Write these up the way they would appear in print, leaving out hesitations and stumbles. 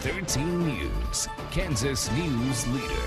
13 News, Kansas News Leader.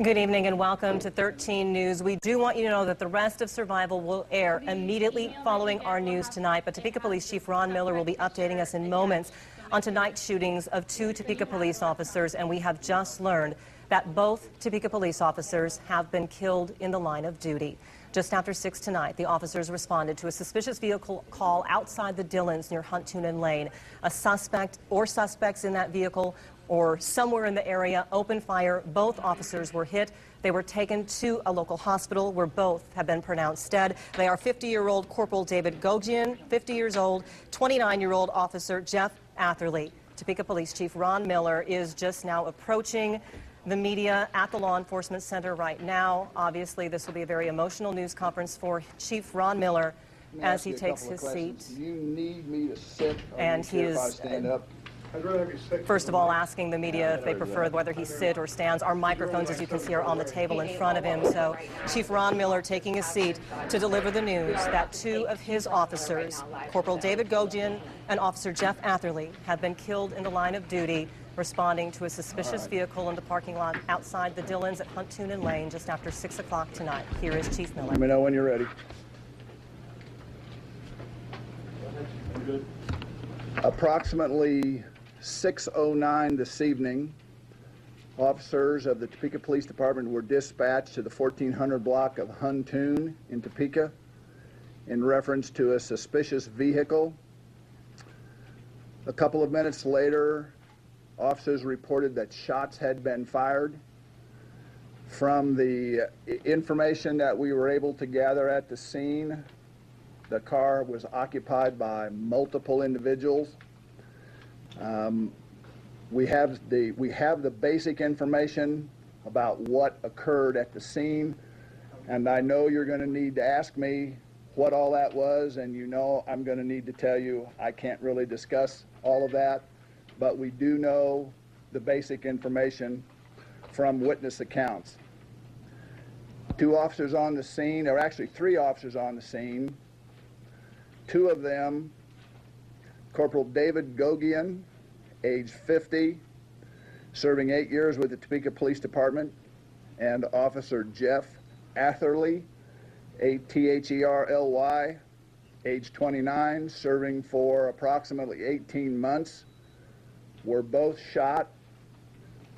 Good evening and welcome to 13 News. We do want you to know that the rest of Survival will air immediately following our news tonight, but Topeka Police Chief Ron Miller will be updating us in moments on tonight's shootings of 2 Topeka police officers, and we have just learned that both Topeka police officers have been killed in the line of duty. Just after 6 tonight, the officers responded to a suspicious vehicle call outside the Dillons near Hunt-Tunin Lane. A suspect or suspects in that vehicle or somewhere in the area opened fire. Both officers were hit. They were taken to a local hospital where both have been pronounced dead. They are 50-year-old Corporal David Gogian, 50 years old, 29-year-old Officer Jeff Atherley. Topeka Police Chief Ron Miller is just now approaching the media at the Law Enforcement Center right now. Obviously, this will be a very emotional news conference for Chief Ron Miller as he takes his seat. Do you need me to sit, and he is stand up? First of all, asking the media if they prefer whether he sit or stands. Our microphones, as you can see, are on the table in front of him. So Chief Ron Miller taking his seat to deliver the news that 2 of his officers, Corporal David Gogian and Officer Jeff Atherley, have been killed in the line of duty responding to a suspicious vehicle in the parking lot outside the Dillons at Hunt-Tunin Lane just after 6 o'clock tonight. Here is Chief Miller. Let me know when you're ready. Good. Approximately 6:09 this evening, officers of the Topeka Police Department were dispatched to the 1400 block of Hunt-Tunin in Topeka in reference to a suspicious vehicle. A couple of minutes later, officers reported that shots had been fired. From the information that we were able to gather at the scene, the car was occupied by multiple individuals. We have the basic information about what occurred at the scene, and I know you're going to need to ask me what all that was, and you know I'm going to need to tell you I can't really discuss all of that, but we do know the basic information from witness accounts. 2 officers on the scene, or actually 3 officers on the scene. 2 of them, Corporal David Gogian, age 50, serving 8 years with the Topeka Police Department, and Officer Jeff Atherley, A-T-H-E-R-L-Y, age 29, serving for approximately 18 months, were both shot.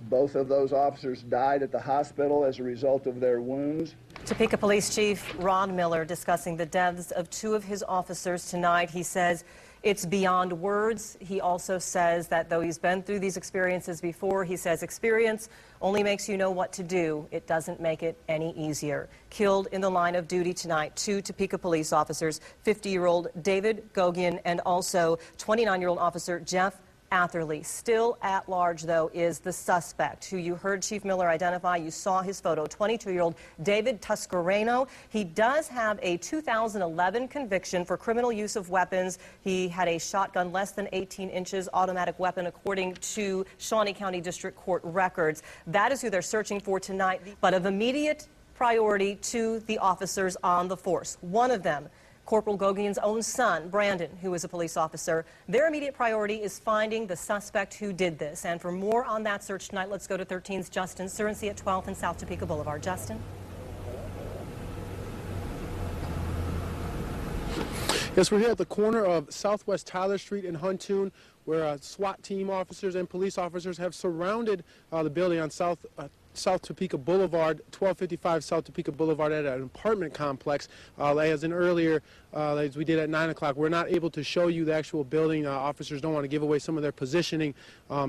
Both of those officers died at the hospital as a result of their wounds. Topeka Police Chief Ron Miller discussing the deaths of 2 of his officers tonight. He says it's beyond words. He also says that though he's been through these experiences before, he says experience only makes you know what to do. It doesn't make it any easier. Killed in the line of duty tonight, 2 Topeka police officers, 50-year-old David Gogian and also 29-year-old Officer Jeff Atherley. Still at large, though, is the suspect who you heard Chief Miller identify. You saw his photo, 22-year-old David Tuscareno. He does have a 2011 conviction for criminal use of weapons. He had a shotgun less than 18 inches automatic weapon, according to Shawnee County District Court records. That is who they're searching for tonight, but of immediate priority to the officers on the force. One of them, Corporal Gogian's own son, Brandon, who is a police officer. Their immediate priority is finding the suspect who did this. And for more on that search tonight, let's go to 13's Justin Surency at 12th and South Topeka Boulevard. Justin? Yes, we're here at the corner of Southwest Tyler Street and Hunt-Tunin, where SWAT team officers and police officers have surrounded the building on South Topeka Boulevard, 1255 South Topeka Boulevard, at an apartment complex. As in earlier, as we did at 9 o'clock, we're not able to show you the actual building. Officers don't want to give away some of their positioning,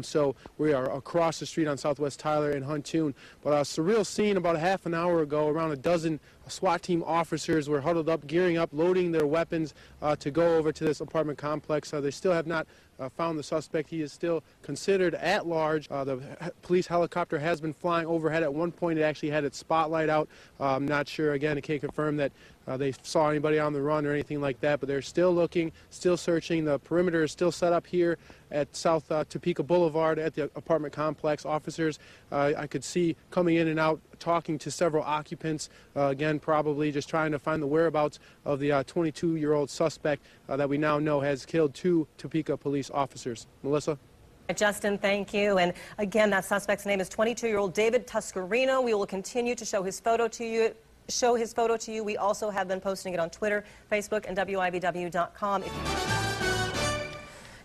so we are across the street on Southwest Tyler and Hunt-Tunin. But a surreal scene about a half an hour ago. Around a dozen SWAT team officers were huddled up, gearing up, loading their weapons to go over to this apartment complex. They still have not found the suspect. He is still considered at large. The police helicopter has been flying overhead. At one point, it actually had its spotlight out. I'm not sure. Again, I can't confirm that they saw anybody on the run or anything like that, but they're still looking, still searching. The perimeter is still set up here at South Topeka Boulevard at the apartment complex. Officers I could see coming in and out, talking to several occupants, again probably just trying to find the whereabouts of the 22-year-old suspect that we now know has killed 2 Topeka police officers. Melissa? Justin, thank you. And again, that suspect's name is 22-year-old David Tuscarino. We will continue to show his photo to you. We also have been posting it on Twitter, Facebook, and WIBW.com.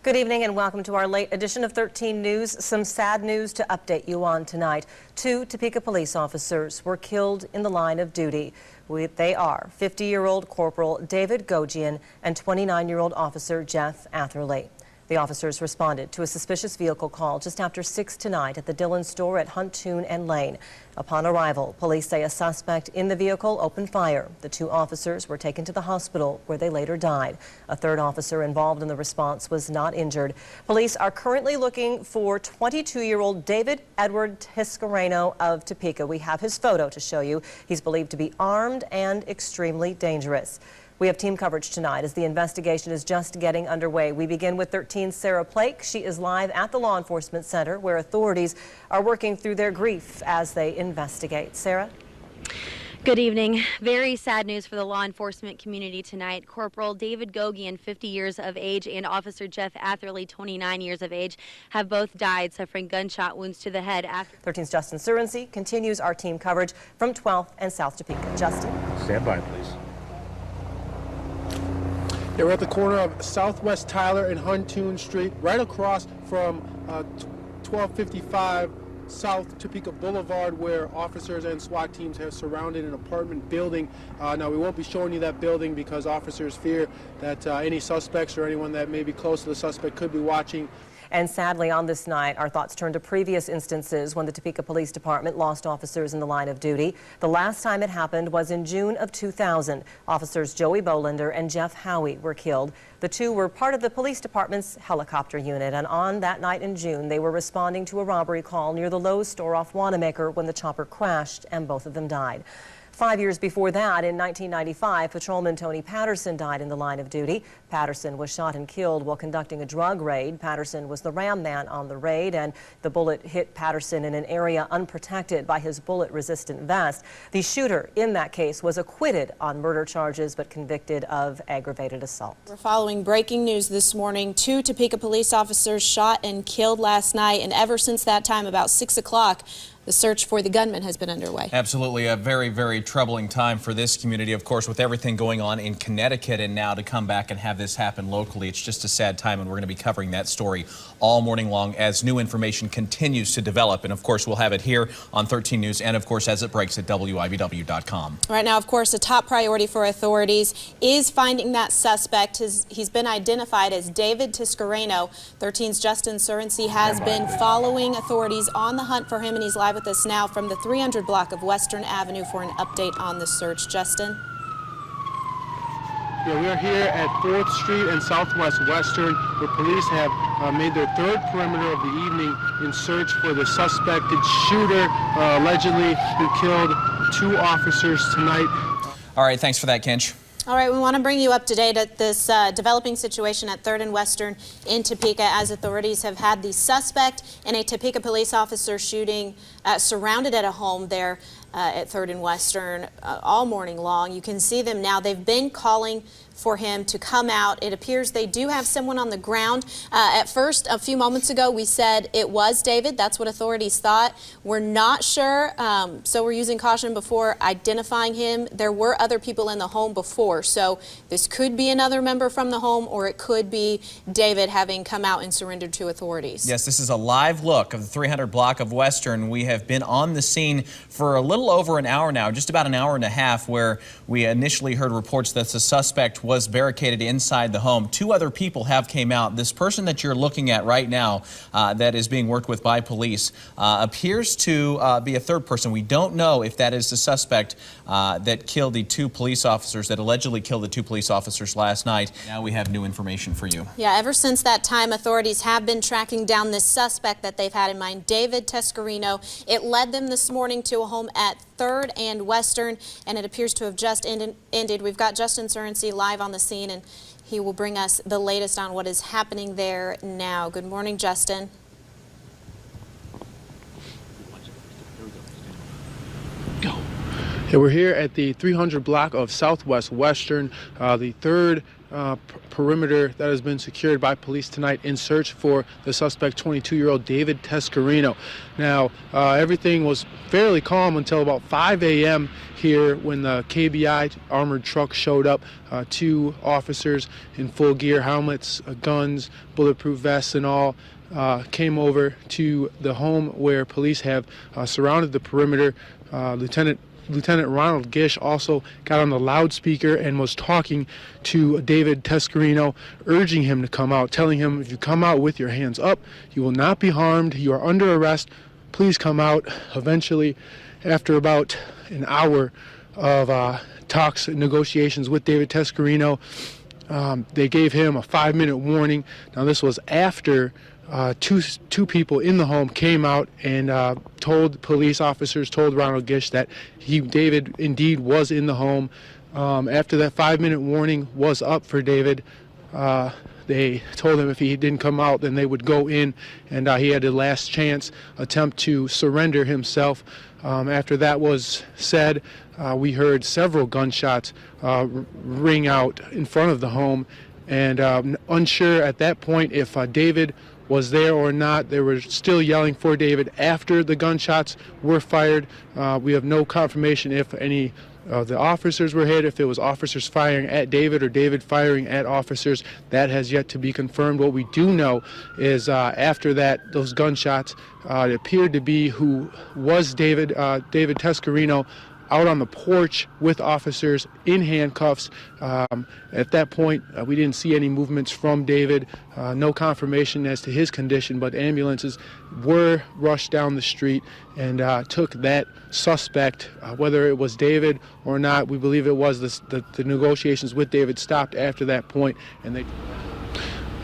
Good evening and welcome to our late edition of 13 News. Some sad news to update you on tonight. 2 Topeka police officers were killed in the line of duty. They are 50-year-old Corporal David Gogian and 29-year-old Officer Jeff Atherley. The officers responded to a suspicious vehicle call just after 6 tonight at the Dillon store at Huntoon and Lane. Upon arrival, police say a suspect in the vehicle opened fire. The 2 officers were taken to the hospital where they later died. A 3rd officer involved in the response was not injured. Police are currently looking for 22-year-old David Edward Tuscarino of Topeka. We have his photo to show you. He's believed to be armed and extremely dangerous. We have team coverage tonight as the investigation is just getting underway. We begin with 13's Sarah Plake. She is live at the Law Enforcement Center where authorities are working through their grief as they investigate. Sarah? Good evening. Very sad news for the law enforcement community tonight. Corporal David Gogian, 50 years of age, and Officer Jeff Atherley, 29 years of age, have both died, suffering gunshot wounds to the head. 13's Justin Surency continues our team coverage from 12th and South Topeka. Justin? Stand by, please. Yeah, we're at the corner of Southwest Tyler and Huntoon Street, right across from 1255 South Topeka Boulevard, where officers and SWAT teams have surrounded an apartment building. Now, we won't be showing you that building because officers fear that any suspects or anyone that may be close to the suspect could be watching. And sadly, on this night, our thoughts turn to previous instances when the Topeka Police Department lost officers in the line of duty. The last time it happened was in June of 2000. Officers Joey Bolander and Jeff Howie were killed. The 2 were part of the police department's helicopter unit, and on that night in June, they were responding to a robbery call near the Lowe's store off Wanamaker when the chopper crashed, and both of them died. 5 years before that, in 1995, Patrolman Tony Patterson died in the line of duty. Patterson was shot and killed while conducting a drug raid. Patterson was the ram man on the raid, and the bullet hit Patterson in an area unprotected by his bullet-resistant vest. The shooter in that case was acquitted on murder charges but convicted of aggravated assault. We're following breaking news this morning. 2 Topeka police officers shot and killed last night, and ever since that time, about 6 o'clock, the search for the gunman has been underway. Absolutely a very, very troubling time for this community, of course, with everything going on in Connecticut, and now to come back and have this happen locally. It's just a sad time, and we're going to be covering that story all morning long as new information continues to develop. And of course, we'll have it here on 13 News and of course as it breaks at WIBW.com. Right now, of course, a top priority for authorities is finding that suspect. He's been identified as David Tuscarino. 13's Justin Surency has been following authorities on the hunt for him, and he's live with us now from the 300 block of Western Avenue for an update on the search. Justin? Yeah, we are here at 4th Street and Southwest Western, where police have made their 3rd perimeter of the evening in search for the suspected shooter, allegedly who killed 2 officers tonight. All right, thanks for that, Kench. All right, we want to bring you up to date at this developing situation at 3rd and Western in Topeka, as authorities have had the suspect and a Topeka police officer shooting surrounded at a home there at 3rd and Western all morning long. You can see them now. They've been calling for him to come out. It appears they do have someone on the ground. At first, a few moments ago, we said it was David. That's what authorities thought. We're not sure, so we're using caution before identifying him. There were other people in the home before, so this could be another member from the home, or it could be David having come out and surrendered to authorities. Yes, this is a live look of the 300 block of Western. We have been on the scene for a little over an hour now, just about an hour and a half, where we initially heard reports that the suspect was barricaded inside the home. 2 other people have came out. This person that you're looking at right now that is being worked with by police appears to be a 3rd person. We don't know if that is the suspect that killed the 2 police officers, that allegedly killed the 2 police officers last night. Now we have new information for you. Yeah, ever since that time, authorities have been tracking down this suspect that they've had in mind, David Tuscarino. It led them this morning to a home at at 3rd and Western, and it appears to have just ended. We've got Justin Surency live on the scene, and he will bring us the latest on what is happening there now. Good morning, Justin. Go. Yeah, we're here at the 300 block of Southwest Western, the third perimeter that has been secured by police tonight in search for the suspect, 22-year-old David Tescarino. Now, everything was fairly calm until about 5 a.m. here when the KBI armored truck showed up. 2 officers in full gear, helmets, guns, bulletproof vests and all, came over to the home where police have surrounded the perimeter. Lieutenant Ronald Gish also got on the loudspeaker and was talking to David Tescarino, urging him to come out, telling him, if you come out with your hands up, you will not be harmed. You are under arrest. Please come out. Eventually, after about an hour of talks and negotiations with David Tescarino, they gave him a 5-minute warning. Now, this was after two people in the home came out and told police officers, told Ronald Gish that David indeed was in the home. After that 5-minute warning was up for David, they told him if he didn't come out, then they would go in, and he had a last chance attempt to surrender himself. After that was said, we heard several gunshots ring out in front of the home, and unsure at that point if David was there or not. They were still yelling for David after the gunshots were fired. We have no confirmation if any of the officers were hit, if it was officers firing at David or David firing at officers. That has yet to be confirmed. What we do know is after that, those gunshots, it appeared to be who was David Tescarino, out on the porch with officers in handcuffs. At that point, we didn't see any movements from David, no confirmation as to his condition, but ambulances were rushed down the street and took that suspect, whether it was David or not. We believe it was. The negotiations with David stopped after that point, and they...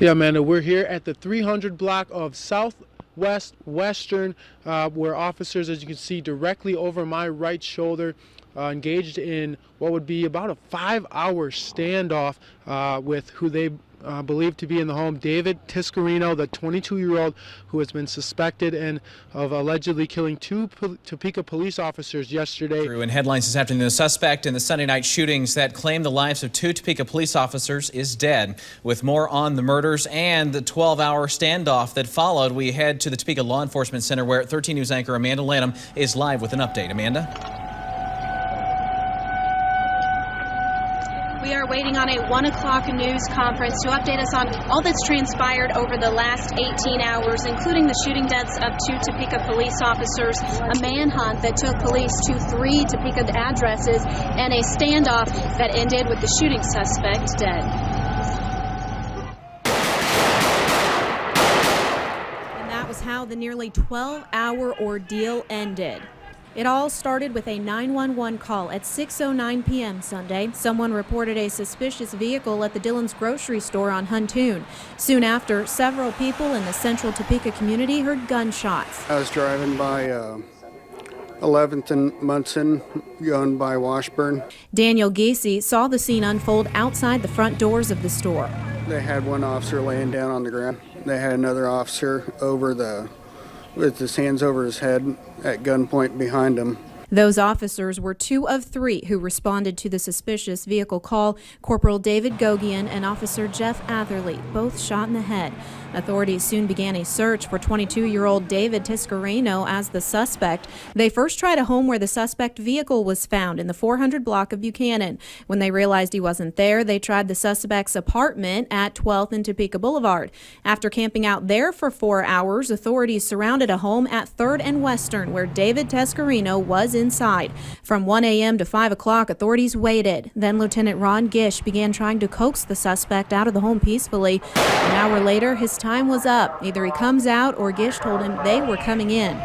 Yeah, Amanda, we're here at the 300 block of Southwest Western, where officers, as you can see directly over my right shoulder, engaged in what would be about a 5-hour standoff with who they believed to be in the home, David Tescarino, the 22-year-old who has been suspected of allegedly killing 2 Topeka police officers yesterday. In headlines this afternoon, the suspect in the Sunday night shootings that claimed the lives of 2 Topeka police officers is dead. With more on the murders and the 12-hour standoff that followed, we head to the Topeka Law Enforcement Center, where 13 News anchor Amanda Lanham is live with an update. Amanda? We are waiting on a 1 o'clock news conference to update us on all that's transpired over the last 18 hours, including the shooting deaths of 2 Topeka police officers, a manhunt that took police to 3 Topeka addresses, and a standoff that ended with the shooting suspect dead. And that was how the nearly 12-hour ordeal ended. It all started with a 911 call at 6:09 p.m. Sunday. Someone reported a suspicious vehicle at the Dillon's grocery store on Huntoon. Soon after, several people in the central Topeka community heard gunshots. I was driving by 11th and Munson, going by Washburn. Daniel Giese saw the scene unfold outside the front doors of the store. They had one officer laying down on the ground. They had another officer with his hands over his head at gunpoint behind him. Those officers were 2 of 3 who responded to the suspicious vehicle call. Corporal David Gogian and Officer Jeff Atherley, both shot in the head. Authorities soon began a search for 22-year-old David Tescarino as the suspect. They first tried a home where the suspect vehicle was found in the 400 block of Buchanan. When they realized he wasn't there, they tried the suspect's apartment at 12th and Topeka Boulevard. After camping out there for 4 hours, authorities surrounded a home at 3rd and Western where David Tescarino was inside. From 1 a.m. to 5 o'clock, authorities waited. Then Lieutenant Ron Gish began trying to coax the suspect out of the home peacefully. An hour later, his time was up. Either he comes out or Gish told him they were coming in.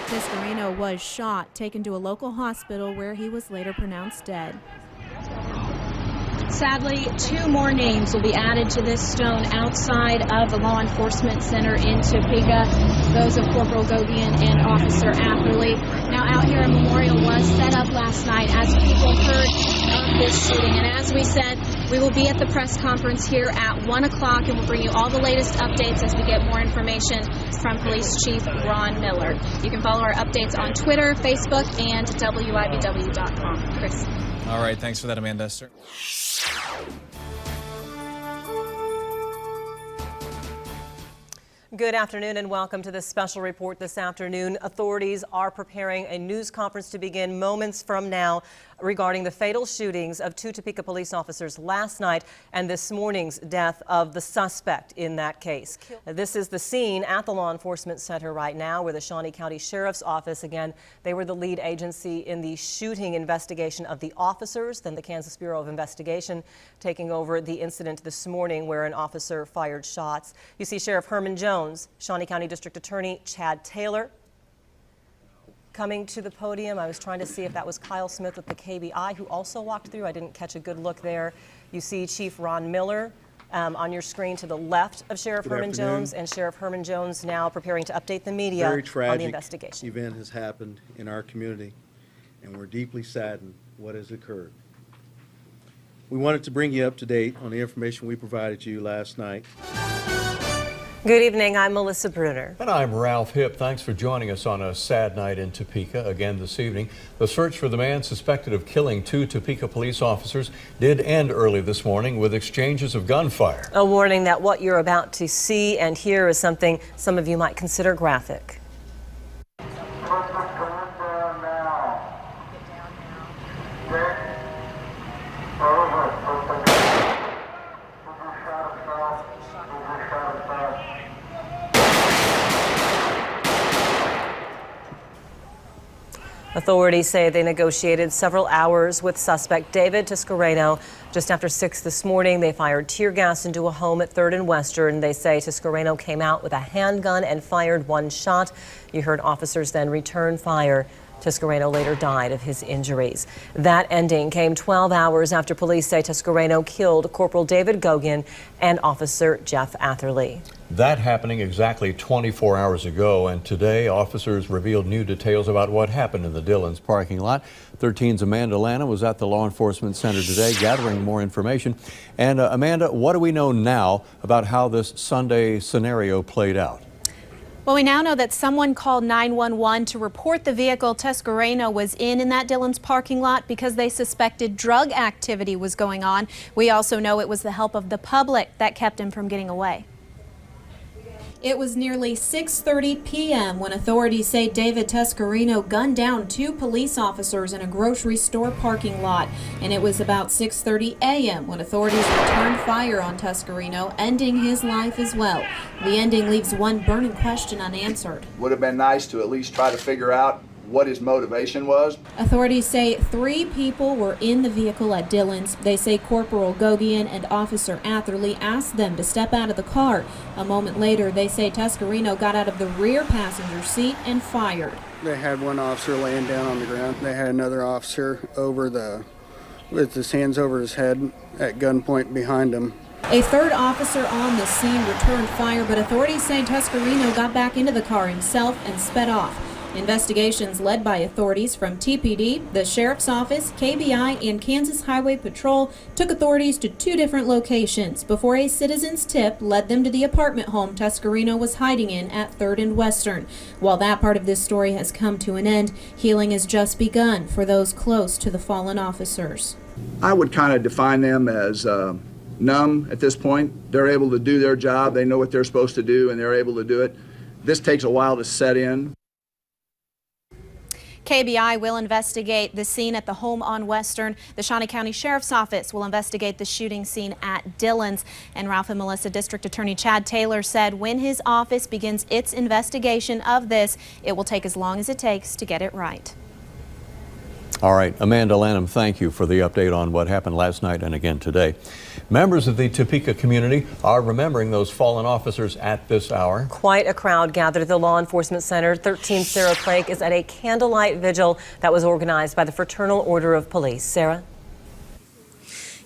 Tescarino was shot, taken to a local hospital where he was later pronounced dead. Sadly, 2 more names will be added to this stone outside of the law enforcement center in Topeka, those of Corporal Gogian and Officer Atherley. Now, out here a memorial was set up last night as people heard of this shooting. And as we said, we will be at the press conference here at 1 o'clock, and we'll bring you all the latest updates as we get more information from Police Chief Ron Miller. You can follow our updates on Twitter, Facebook, and WIBW.com. Chris. All right, thanks for that, Amanda. Good afternoon and welcome to this special report this afternoon. Authorities are preparing a news conference to begin moments from now regarding the fatal shootings of 2 Topeka police officers last night and this morning's death of the suspect in that case. This is the scene at the law enforcement center right now where the Shawnee County Sheriff's Office, again, they were the lead agency in the shooting investigation of the officers, then the Kansas Bureau of Investigation taking over the incident this morning where an officer fired shots. You see Sheriff Herman Jones, Shawnee County District Attorney Chad Taylor coming to the podium. I was trying to see if that was Kyle Smith with the KBI who also walked through. I didn't catch a good look there. You see Chief Ron Miller on your screen to the left of Sheriff Herman Jones, and Sheriff Herman Jones now preparing to update the media on the investigation. Very tragic event has happened in our community, and we're deeply saddened what has occurred. We wanted to bring you up to date on the information we provided you last night. Good evening, I'm Melissa Bruner. And I'm Ralph Hipp. Thanks for joining us on a sad night in Topeka. Again this evening, the search for the man suspected of killing 2 Topeka police officers did end early this morning with exchanges of gunfire. A warning that what you're about to see and hear is something some of you might consider graphic. Authorities say they negotiated several hours with suspect David Tiscareno. Just after 6 this morning, they fired tear gas into a home at 3rd and Western. They say Tiscareno came out with a handgun and fired 1 shot. You heard officers then return fire. Tiscareno later died of his injuries. That ending came 12 hours after police say Tiscareno killed Corporal David Gogian and Officer Jeff Atherley. That happening exactly 24 hours ago, and today officers revealed new details about what happened in the Dillon's parking lot. 13's Amanda Lana was at the law enforcement center today gathering more information. And Amanda, what do we know now about how this Sunday scenario played out? Well, we now know that someone called 911 to report the vehicle Tiscareno was in that Dillon's parking lot because they suspected drug activity was going on. We also know it was the help of the public that kept him from getting away. It was nearly 6:30 p.m. when authorities say David Tiscareno gunned down 2 police officers in a grocery store parking lot. And it was about 6:30 a.m. when authorities returned fire on Tiscareno, ending his life as well. The ending leaves one burning question unanswered. Would have been nice to at least try to figure out what his motivation was. Authorities say 3 people were in the vehicle at Dillon's. They say Corporal Gogian and Officer Atherley asked them to step out of the car. A moment later, they say Tiscareno got out of the rear passenger seat and fired. They had 1 officer laying down on the ground. They had another officer with his hands over his head at gunpoint behind him. A 3rd officer on the scene returned fire, but authorities say Tiscareno got back into the car himself and sped off. Investigations led by authorities from TPD, the Sheriff's Office, KBI, and Kansas Highway Patrol took authorities to 2 different locations before a citizen's tip led them to the apartment home Tiscareno was hiding in at 3rd and Western. While that part of this story has come to an end, healing has just begun for those close to the fallen officers. I would kind of define them as numb at this point. They're able to do their job. They know what they're supposed to do, and they're able to do it. This takes a while to set in. KBI will investigate the scene at the home on Western. The Shawnee County Sheriff's Office will investigate the shooting scene at Dillon's. And Ralph and Melissa District Attorney Chad Taylor said when his office begins its investigation of this, it will take as long as it takes to get it right. All right, Amanda Lanham, thank you for the update on what happened last night and again today. Members of the Topeka community are remembering those fallen officers at this hour. Quite a crowd gathered at the Law Enforcement Center. 13 Sarah Plank is at a candlelight vigil that was organized by the Fraternal Order of Police. Sarah?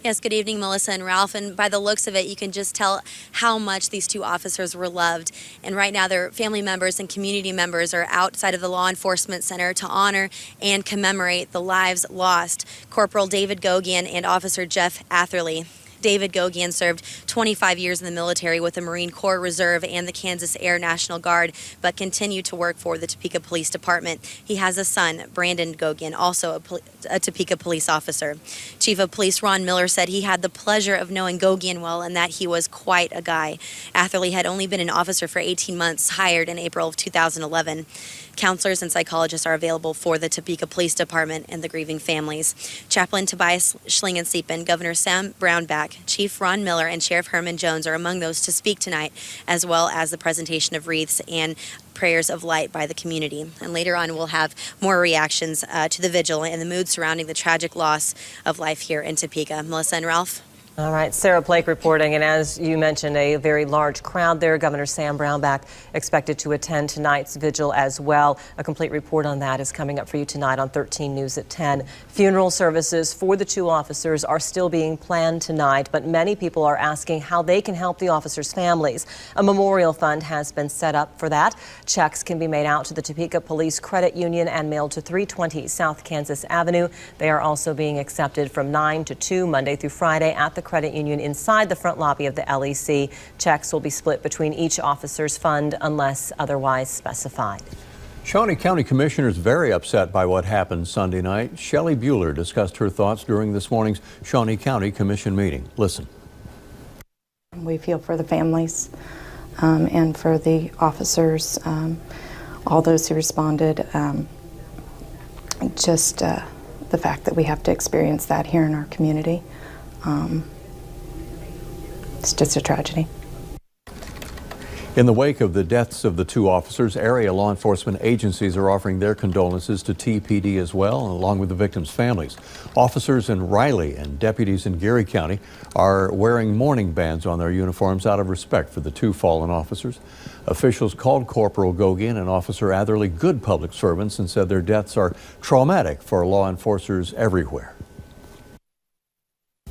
Yes, good evening, Melissa and Ralph. And by the looks of it, you can just tell how much these two officers were loved. And right now, their family members and community members are outside of the Law Enforcement Center to honor and commemorate the lives lost. Corporal David Gogian and Officer Jeff Atherley. David Gogian served 25 years in the military with the Marine Corps Reserve and the Kansas Air National Guard, but continued to work for the Topeka Police Department. He has a son, Brandon Gogian, also a Topeka police officer. Chief of Police Ron Miller said he had the pleasure of knowing Gogian well and that he was quite a guy. Atherley had only been an officer for 18 months, hired in April of 2011. Counselors and psychologists are available for the Topeka Police Department and the grieving families. Chaplain Tobias Schlingensieben, Governor Sam Brownback, Chief Ron Miller, and Sheriff Herman Jones are among those to speak tonight, as well as the presentation of wreaths and prayers of light by the community. And later on, we'll have more reactions to the vigil and the mood surrounding the tragic loss of life here in Topeka. Melissa and Ralph. All right, Sarah Blake reporting, and as you mentioned, a very large crowd there. Governor Sam Brownback expected to attend tonight's vigil as well. A complete report on that is coming up for you tonight on 13 News at 10. Funeral services for the two officers are still being planned tonight, but many people are asking how they can help the officers' families. A memorial fund has been set up for that. Checks can be made out to the Topeka Police Credit Union and mailed to 320 South Kansas Avenue. They are also being accepted from 9 to 2 Monday through Friday at the Credit Union inside the front lobby of the LEC. Checks will be split between each officer's fund unless otherwise specified. Shawnee County Commissioners very upset by what happened Sunday night. Shelley Bueller discussed her thoughts during this morning's Shawnee County Commission meeting. Listen. We feel for the families and for the officers, all those who responded. Just the fact that we have to experience that here in our community. It's just a tragedy. In the wake of the deaths of the two officers, area law enforcement agencies are offering their condolences to TPD as well, along with the victims' families. Officers in Riley and deputies in Geary County are wearing mourning bands on their uniforms out of respect for the two fallen officers. Officials called Corporal Gogian and Officer Atherley good public servants and said their deaths are traumatic for law enforcers everywhere.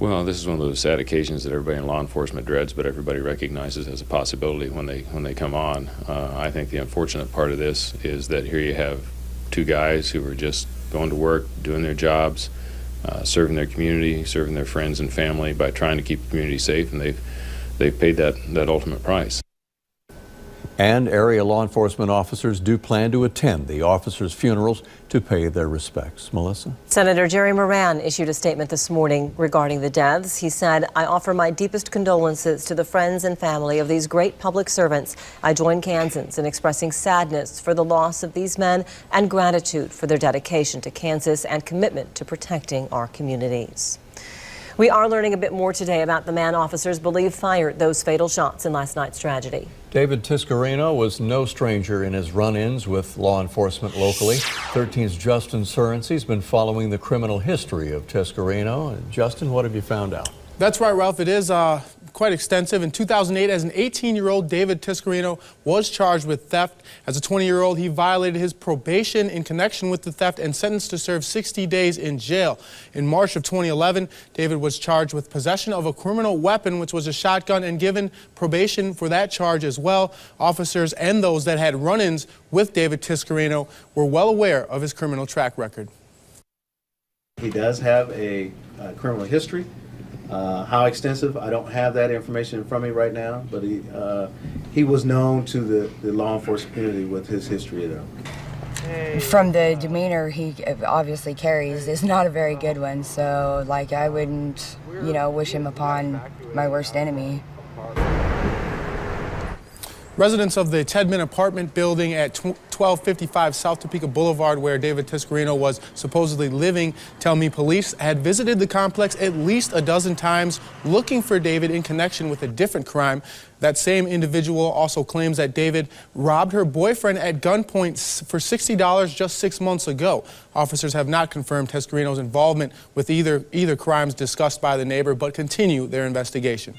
Well, this is one of those sad occasions that everybody in law enforcement dreads, but everybody recognizes as a possibility when they come on. I think the unfortunate part of this is that here you have two guys who are just going to work, doing their jobs, serving their community, serving their friends and family by trying to keep the community safe, and they've paid that ultimate price. And area law enforcement officers do plan to attend the officers' funerals to pay their respects. Melissa? Senator Jerry Moran issued a statement this morning regarding the deaths. He said, "I offer my deepest condolences to the friends and family of these great public servants. I join Kansans in expressing sadness for the loss of these men and gratitude for their dedication to Kansas and commitment to protecting our communities." We are learning a bit more today about the man officers believe fired those fatal shots in last night's tragedy. David Tiscarino was no stranger in his run-ins with law enforcement locally. 13's Justin Surency's been following the criminal history of Tiscarino. And Justin, what have you found out? That's right, Ralph. It is quite extensive. In 2008, as an 18-year-old, David Tiscarino was charged with theft. As a 20-year-old, he violated his probation in connection with the theft and sentenced to serve 60 days in jail. In March of 2011, David was charged with possession of a criminal weapon, which was a shotgun, and given probation for that charge as well. Officers and those that had run-ins with David Tiscarino were well aware of his criminal track record. He does have a criminal history. How extensive, I don't have that information in front of me right now, but he was known to the law enforcement community with his history though. From the demeanor he obviously carries is not a very good one, so like I wouldn't, wish him upon my worst enemy. Residents of the Tedman apartment building at 1255 South Topeka Boulevard, where David Tiscarino was supposedly living, tell me police had visited the complex at least a dozen times looking for David in connection with a different crime. That same individual also claims that David robbed her boyfriend at gunpoint for $60 just 6 months ago. Officers have not confirmed Tiscarino's involvement with either crimes discussed by the neighbor, but continue their investigation.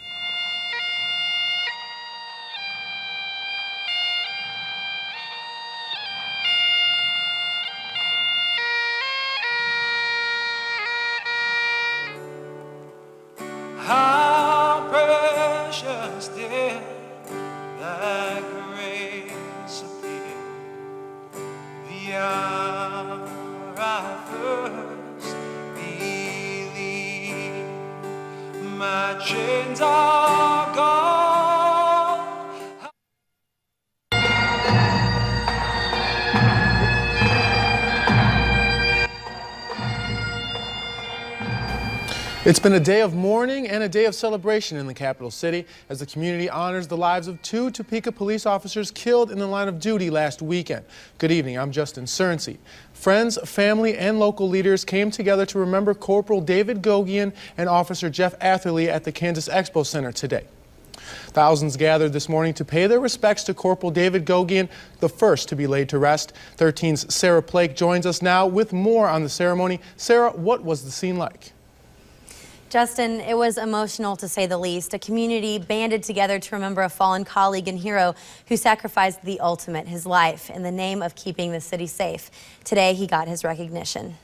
It's been a day of mourning and a day of celebration in the capital city as the community honors the lives of 2 Topeka police officers killed in the line of duty last weekend. Good evening, I'm Justin Cernsey. Friends, family, and local leaders came together to remember Corporal David Gogian and Officer Jeff Atherley at the Kansas Expo Center today. Thousands gathered this morning to pay their respects to Corporal David Gogian, the first to be laid to rest. 13's Sarah Plake joins us now with more on the ceremony. Sarah, what was the scene like? Justin, it was emotional to say the least. A community banded together to remember a fallen colleague and hero who sacrificed the ultimate, his life, in the name of keeping the city safe. Today, he got his recognition.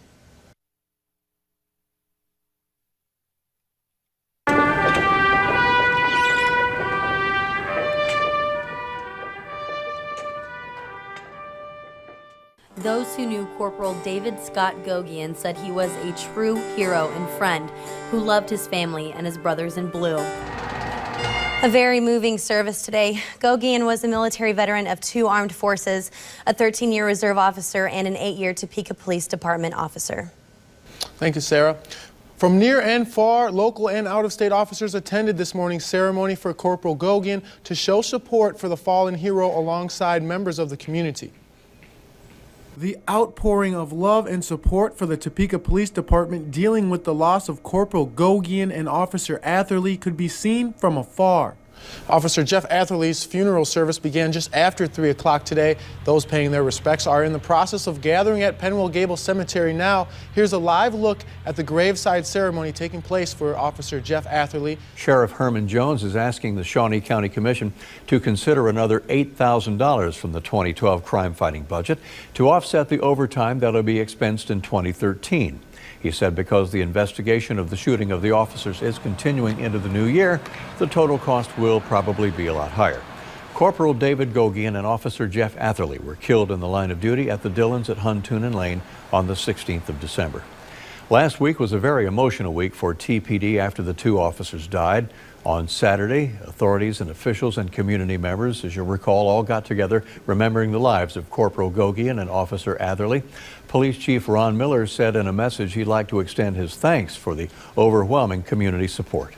Those who knew Corporal David Scott Gogian said he was a true hero and friend who loved his family and his brothers in blue. A very moving service today. Gogian was a military veteran of 2 armed forces, a 13-year reserve officer, and an 8-year Topeka Police Department officer. Thank you, Sarah. From near and far, local and out-of-state officers attended this morning's ceremony for Corporal Gogian to show support for the fallen hero alongside members of the community. The outpouring of love and support for the Topeka Police Department dealing with the loss of Corporal Gogian and Officer Atherley could be seen from afar. Officer Jeff Atherley's funeral service began just after 3 o'clock today. Those paying their respects are in the process of gathering at Penwell Gable Cemetery now. Here's a live look at the graveside ceremony taking place for Officer Jeff Atherley. Sheriff Herman Jones is asking the Shawnee County Commission to consider another $8,000 from the 2012 crime-fighting budget to offset the overtime that will be expensed in 2013. He said because the investigation of the shooting of the officers is continuing into the new year, the total cost will probably be a lot higher. Corporal David Gogian and Officer Jeff Atherley were killed in the line of duty at the Dillons at Huntoon and Lane on the 16th of December. Last week was a very emotional week for TPD after the 2 officers died. On Saturday, authorities and officials and community members, as you'll recall, all got together remembering the lives of Corporal Gogian and Officer Atherley. Police Chief Ron Miller said in a message he'd like to extend his thanks for the overwhelming community support.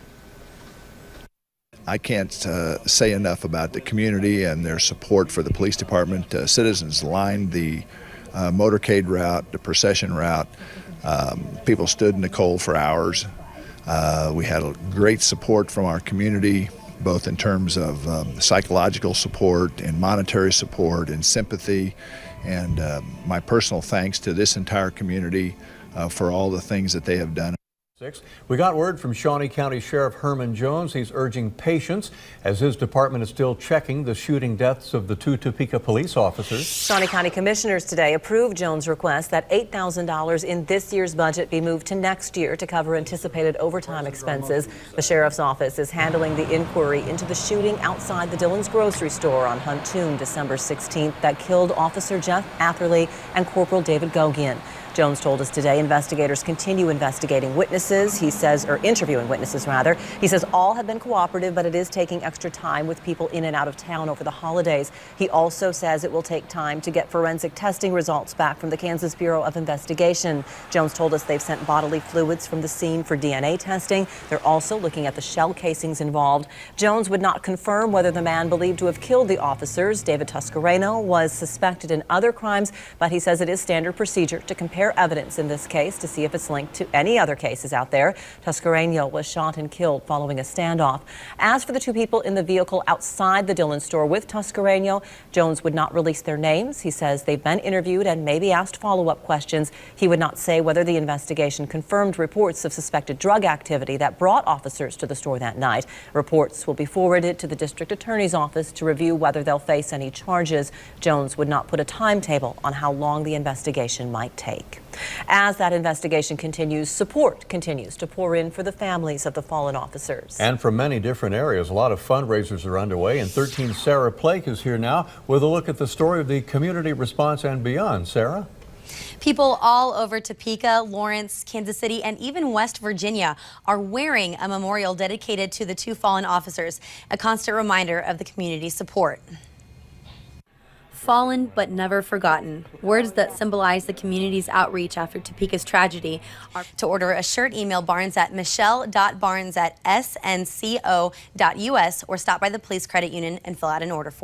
I can't say enough about the community and their support for the police department. Citizens lined the motorcade route, the procession route. People stood in the cold for hours. We had a great support from our community, both in terms of psychological support and monetary support and sympathy. And my personal thanks to this entire community for all the things that they have done. We got word from Shawnee County Sheriff Herman Jones. He's urging patience as his department is still checking the shooting deaths of the 2 Topeka police officers. Shawnee County commissioners today approved Jones' request that $8,000 in this year's budget be moved to next year to cover anticipated overtime expenses. The sheriff's office is handling the inquiry into the shooting outside the Dillons grocery store on Huntoon December 16th that killed Officer Jeff Atherley and Corporal David Gogian. Jones told us today investigators continue investigating witnesses. He says, or interviewing witnesses rather. He says all have been cooperative, but it is taking extra time with people in and out of town over the holidays. He also says it will take time to get forensic testing results back from the Kansas Bureau of Investigation. Jones told us they've sent bodily fluids from the scene for DNA testing. They're also looking at the shell casings involved. Jones would not confirm whether the man believed to have killed the officers, David Tuscareno, was suspected in other crimes, but he says it is standard procedure to compare evidence in this case to see if it's linked to any other cases out there. Tuscareno was shot and killed following a standoff. As for the 2 people in the vehicle outside the Dillon store with Tuscareno, Jones would not release their names. He says they've been interviewed and may be asked follow-up questions. He would not say whether the investigation confirmed reports of suspected drug activity that brought officers to the store that night. Reports will be forwarded to the district attorney's office to review whether they'll face any charges. Jones would not put a timetable on how long the investigation might take. As that investigation continues, support continues to pour in for the families of the fallen officers. And from many different areas, a lot of fundraisers are underway, and 13's Sarah Plake is here now with a look at the story of the community response and beyond. Sarah? People all over Topeka, Lawrence, Kansas City, and even West Virginia are wearing a memorial dedicated to the 2 fallen officers, a constant reminder of the community support. fallen but never forgotten. Words that symbolize the community's outreach after Topeka's tragedy. To order a shirt, email Barnes at michelle.barnes@snco.us or stop by the Police Credit Union and fill out an order form.